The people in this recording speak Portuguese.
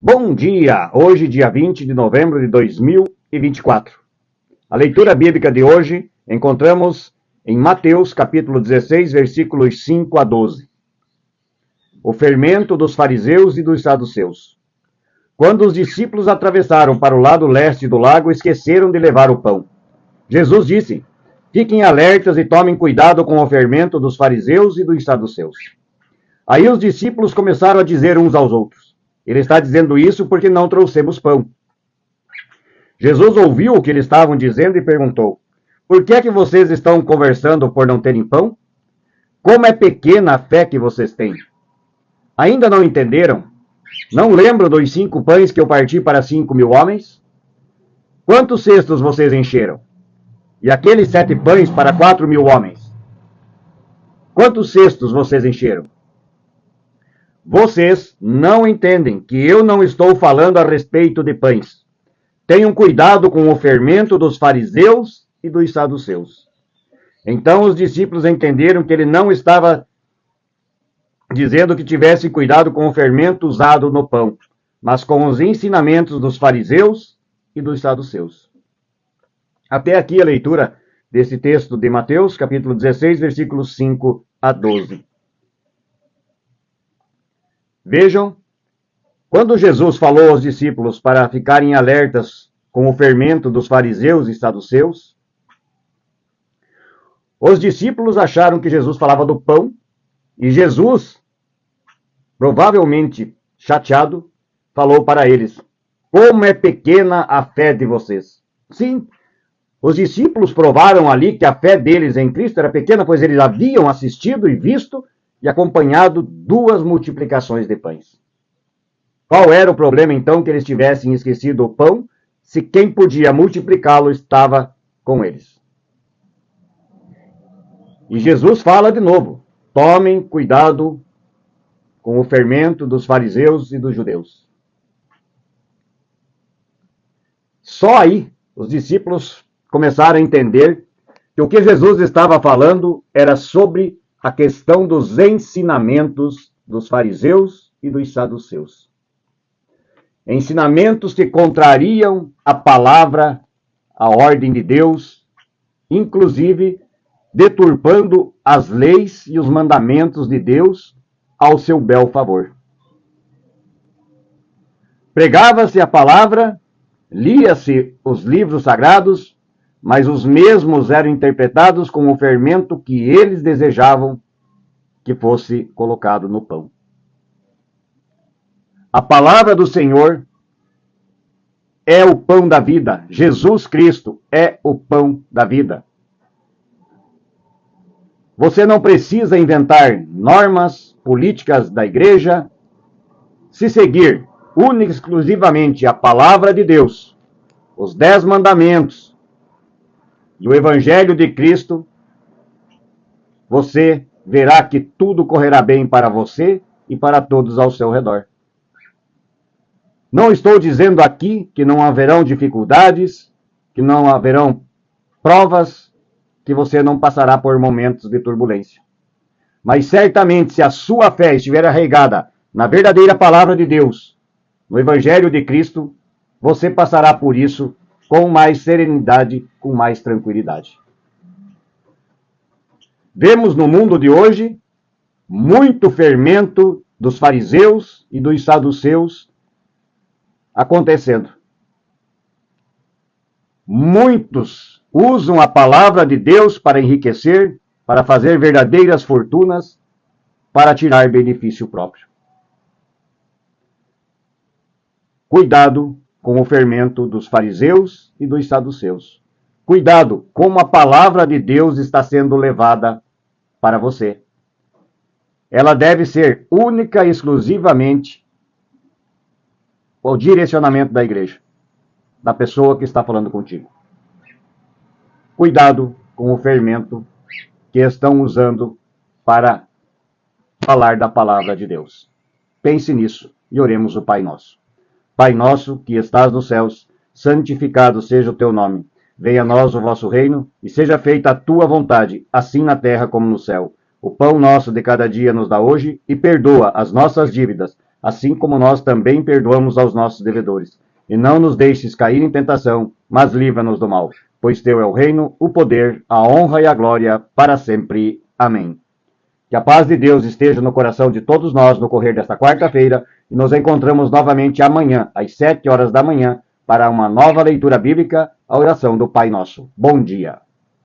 Bom dia! Hoje, dia 20 de novembro de 2024. A leitura bíblica de hoje encontramos em Mateus, capítulo 16, versículos 5 a 12. O fermento dos fariseus e dos saduceus. Quando os discípulos atravessaram para o lado leste do lago, esqueceram de levar o pão. Jesus disse: fiquem alertas e tomem cuidado com o fermento dos fariseus e dos saduceus. Aí os discípulos começaram a dizer uns aos outros: ele está dizendo isso porque não trouxemos pão. Jesus ouviu o que eles estavam dizendo e perguntou: por que é que vocês estão conversando por não terem pão? Como é pequena a fé que vocês têm? Ainda não entenderam? Não lembram dos 5 pães que eu parti para 5.000 homens? Quantos cestos vocês encheram? E aqueles 7 pães para 4.000 homens? Quantos cestos vocês encheram? Vocês não entendem que eu não estou falando a respeito de pães. Tenham cuidado com o fermento dos fariseus e dos saduceus. Então os discípulos entenderam que ele não estava dizendo que tivessem cuidado com o fermento usado no pão, mas com os ensinamentos dos fariseus e dos saduceus. Até aqui a leitura desse texto de Mateus, capítulo 16, versículos 5 a 12. Vejam, quando Jesus falou aos discípulos para ficarem alertas com o fermento dos fariseus e saduceus, os discípulos acharam que Jesus falava do pão, e Jesus, provavelmente chateado, falou para eles: como é pequena a fé de vocês. Sim, os discípulos provaram ali que a fé deles em Cristo era pequena, pois eles haviam assistido e visto e acompanhado 2 multiplicações de pães. Qual era o problema, então, que eles tivessem esquecido o pão, se quem podia multiplicá-lo estava com eles? E Jesus fala de novo: tomem cuidado com o fermento dos fariseus e dos judeus. Só aí os discípulos começaram a entender que o que Jesus estava falando era sobre a questão dos ensinamentos dos fariseus e dos saduceus. Ensinamentos que contrariam a palavra, a ordem de Deus, inclusive deturpando as leis e os mandamentos de Deus ao seu bel favor. Pregava-se a palavra, lia-se os livros sagrados, mas os mesmos eram interpretados com o fermento que eles desejavam que fosse colocado no pão. A palavra do Senhor é o pão da vida. Jesus Cristo é o pão da vida. Você não precisa inventar normas políticas da igreja. Se seguir única e exclusivamente a palavra de Deus, os 10 mandamentos e o Evangelho de Cristo, você verá que tudo correrá bem para você e para todos ao seu redor. Não estou dizendo aqui que não haverão dificuldades, que não haverão provas, que você não passará por momentos de turbulência. Mas certamente, se a sua fé estiver arraigada na verdadeira palavra de Deus, no Evangelho de Cristo, você passará por isso com mais serenidade, com mais tranquilidade. Vemos no mundo de hoje muito fermento dos fariseus e dos saduceus acontecendo. Muitos usam a palavra de Deus para enriquecer, para fazer verdadeiras fortunas, para tirar benefício próprio. Cuidado com o fermento dos fariseus e dos saduceus. Cuidado como a palavra de Deus está sendo levada para você. Ela deve ser única e exclusivamente o direcionamento da igreja, da pessoa que está falando contigo. Cuidado com o fermento que estão usando para falar da palavra de Deus. Pense nisso e oremos o Pai Nosso. Pai nosso que estás nos céus, santificado seja o teu nome. Venha a nós o vosso reino e seja feita a tua vontade, assim na terra como no céu. O pão nosso de cada dia nos dá hoje e perdoa as nossas dívidas, assim como nós também perdoamos aos nossos devedores. E não nos deixes cair em tentação, mas livra-nos do mal. Pois teu é o reino, o poder, a honra e a glória, para sempre. Amém. Que a paz de Deus esteja no coração de todos nós no correr desta quarta-feira, e nos encontramos novamente amanhã, às 7 horas da manhã, para uma nova leitura bíblica, a oração do Pai Nosso. Bom dia.